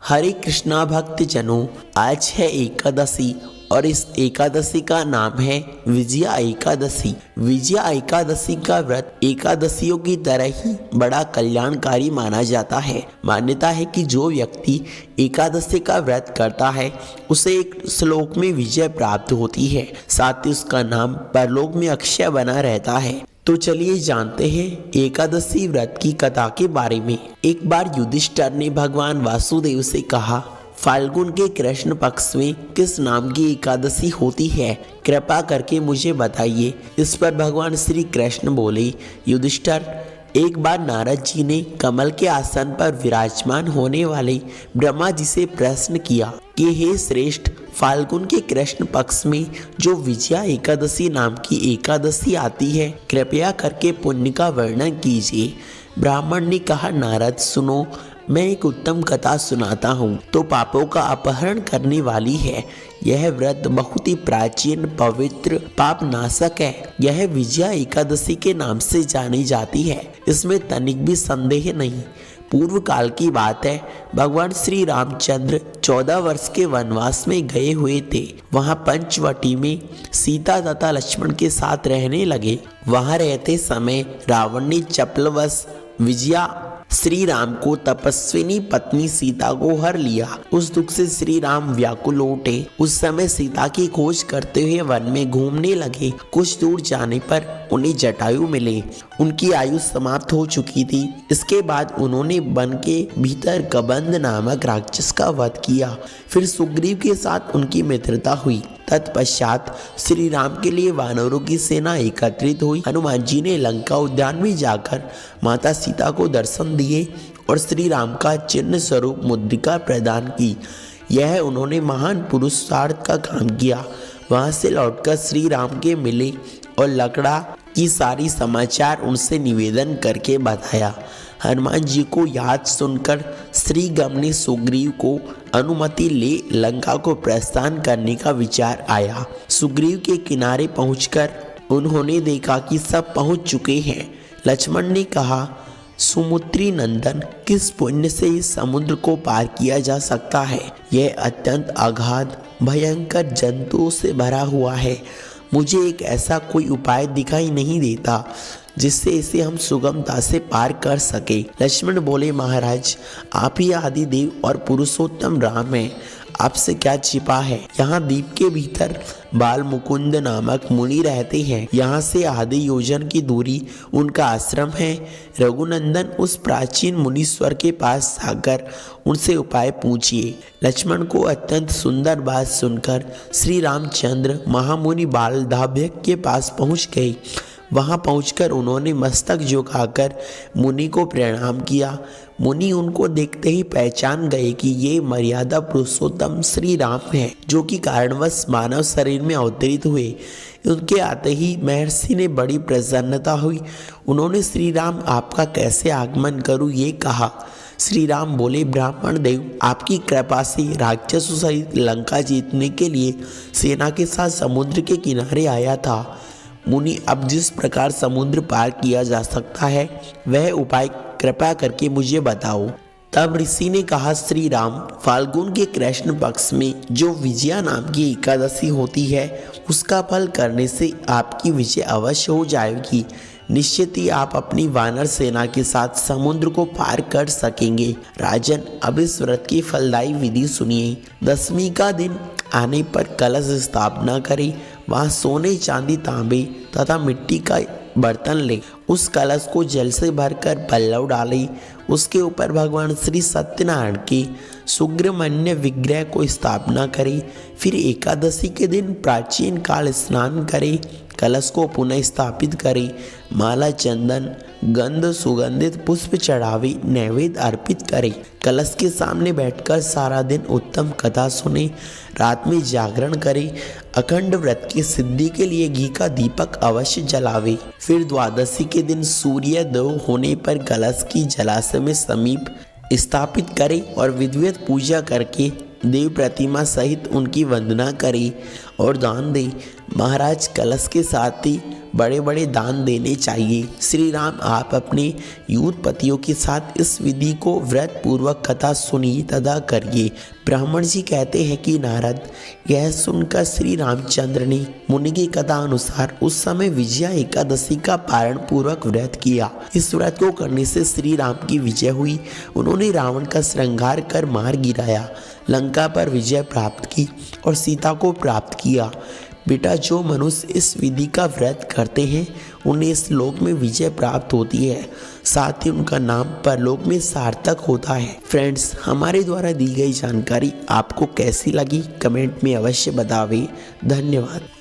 हरे कृष्णा भक्त जनों, आज है एकादशी और इस एकादशी का नाम है विजया एकादशी। विजया एकादशी का व्रत एकादशियों की तरह ही बड़ा कल्याणकारी माना जाता है। मान्यता है कि जो व्यक्ति एकादशी का व्रत करता है उसे एक श्लोक में विजय प्राप्त होती है, साथ ही उसका नाम परलोक में अक्षय बना रहता है। तो चलिए जानते हैं एकादशी व्रत की कथा के बारे में। एक बार युधिष्ठिर ने भगवान वासुदेव से कहा, फाल्गुन के कृष्ण पक्ष में किस नाम की एकादशी होती है, कृपा करके मुझे बताइए। इस पर भगवान श्री कृष्ण बोले, युधिष्ठिर, एक बार नारद जी ने कमल के आसन पर विराजमान होने वाले ब्रह्मा जी से प्रश्न किया कि हे श्रेष्ठ, फाल्गुन के कृष्ण पक्ष में जो विजया एकादशी नाम की एकादशी आती है, कृपया करके पुण्य का वर्णन कीजिए। ब्राह्मण ने कहा, नारद सुनो, मैं एक उत्तम कथा सुनाता हूँ। तो पापों का अपहरण करने वाली है। यह व्रत बहुत ही प्राचीन, पवित्र, पाप नाशक है। यह विजया एकादशी के नाम से जानी जाती है, इसमें तनिक भी संदेह नहीं। पूर्व काल की बात है, भगवान श्री रामचंद्र 14 वर्ष के वनवास में गए हुए थे। वहां पंचवटी में सीता तथा लक्ष्मण के साथ रहने लगे। वहां रहते समय रावण ने चपलवश विजया श्री राम को तपस्विनी पत्नी सीता को हर लिया। उस दुख से श्री राम व्याकुल उठे। उस समय सीता की खोज करते हुए वन में घूमने लगे। कुछ दूर जाने पर उन्हें जटायु मिले। उनकी आयु समाप्त हो चुकी थी। इसके बाद उन्होंने वन के भीतर कबंध नामक राक्षस का वध किया। फिर सुग्रीव के साथ उनकी मित्रता हुई। तत्पश्चात श्री राम के लिए वानरों की सेना एकत्रित हुई। हनुमान जी ने लंका उद्यान में जाकर माता सीता को दर्शन दिए और श्री राम का चिन्ह स्वरूप मुद्रिका प्रदान की। यह उन्होंने महान पुरुषार्थ का काम किया। वहां से लौटकर श्री राम के मिले और लकड़ा की सारी समाचार उनसे निवेदन करके बताया। हनुमान जी को याद सुनकर श्री गम ने सुग्रीव को अनुमति ले लंका को प्रस्थान करने का विचार आया। सुग्रीव के किनारे पहुंचकर उन्होंने देखा कि सब पहुंच चुके हैं। लक्ष्मण ने कहा, सुमुत्री नंदन, किस पुण्य से इस समुद्र को पार किया जा सकता है? यह अत्यंत अगाध भयंकर जंतुओं से भरा हुआ है। मुझे एक ऐसा कोई उपाय दिखाई नहीं देता जिससे इसे हम सुगमता से पार कर सके। लक्ष्मण बोले, महाराज, आप ही आदिदेव और पुरुषोत्तम राम हैं, आपसे क्या छिपा है? यहाँ द्वीप के भीतर बाल मुकुंद नामक मुनि रहते हैं। यहाँ से आधे योजन की दूरी उनका आश्रम है। रघुनंदन, उस प्राचीन मुनीश्वर के पास जाकर उनसे उपाय पूछिए। लक्ष्मण को अत्यंत सुंदर बात सुनकर श्री रामचंद्र महामुनि बालधाव्य के पास पहुँच गए। वहां पहुंचकर उन्होंने मस्तक झुकाकर मुनि को प्रणाम किया। मुनि उनको देखते ही पहचान गए कि ये मर्यादा पुरुषोत्तम श्री राम हैं, जो कि कारणवश मानव शरीर में अवतरित हुए। उनके आते ही महर्षि ने बड़ी प्रसन्नता हुई। उन्होंने श्री राम, आपका कैसे आगमन करूं, ये कहा। श्री राम बोले, ब्राह्मण देव, आपकी कृपा से राक्षसों सहित लंका जीतने के लिए सेना के साथ समुद्र के किनारे आया था। मुनि, अब जिस प्रकार समुद्र पार किया जा सकता है वह उपाय कृपया करके मुझे बताओ। तब ऋषि ने कहा, श्री राम, फाल्गुन के कृष्ण पक्ष में जो विजया नाम की एकादशी होती है उसका फल करने से आपकी विजय अवश्य हो जाएगी। निश्चित ही आप अपनी वानर सेना के साथ समुद्र को पार कर सकेंगे। राजन, अब इस व्रत की फलदायी विधि सुनिए। दशमी का दिन आने पर कलश स्थापना करें। वहाँ सोने, चांदी, तांबे तथा मिट्टी का बर्तन ले। उस कलश को जल से भरकर पल्लव डालें। उसके ऊपर भगवान श्री सत्यनारायण के सुब्रमण्य विग्रह को स्थापना करें। फिर एकादशी के दिन प्राचीन काल स्नान करें। कलश को पुनः स्थापित करें। माला, चंदन, गंध, सुगंधित पुष्प चढ़ावे, नैवेद्य अर्पित करें। कलश के सामने बैठकर सारा दिन उत्तम कथा सुने। रात में जागरण करें। अखंड व्रत की सिद्धि के लिए घी का दीपक अवश्य जलावे। फिर द्वादशी के दिन सूर्योदय होने पर कलश की जलाशय में समीप स्थापित करें और विधिवत पूजा करके देव प्रतिमा सहित उनकी वंदना करें और दान दें। महाराज, कलश के साथ ही बड़े बड़े दान देने चाहिए। श्री राम, आप अपने यूथ पतियों के साथ इस विधि को व्रत पूर्वक कथा सुनिए तथा करिए। ब्राह्मण जी कहते हैं कि नारद, यह सुनकर श्री रामचंद्र ने मुनि की कथा अनुसार उस समय विजया एकादशी का पारण पूर्वक व्रत किया। इस व्रत को करने से श्री राम की विजय हुई। उन्होंने रावण का श्रृंगार कर मार गिराया, लंका पर विजय प्राप्त की और सीता को प्राप्त किया। बेटा, जो मनुष्य इस विधि का व्रत करते हैं उन्हें इस लोक में विजय प्राप्त होती है, साथ ही उनका नाम परलोक में सार्थक होता है। फ्रेंड्स, हमारे द्वारा दी गई जानकारी आपको कैसी लगी कमेंट में अवश्य बतावें। धन्यवाद।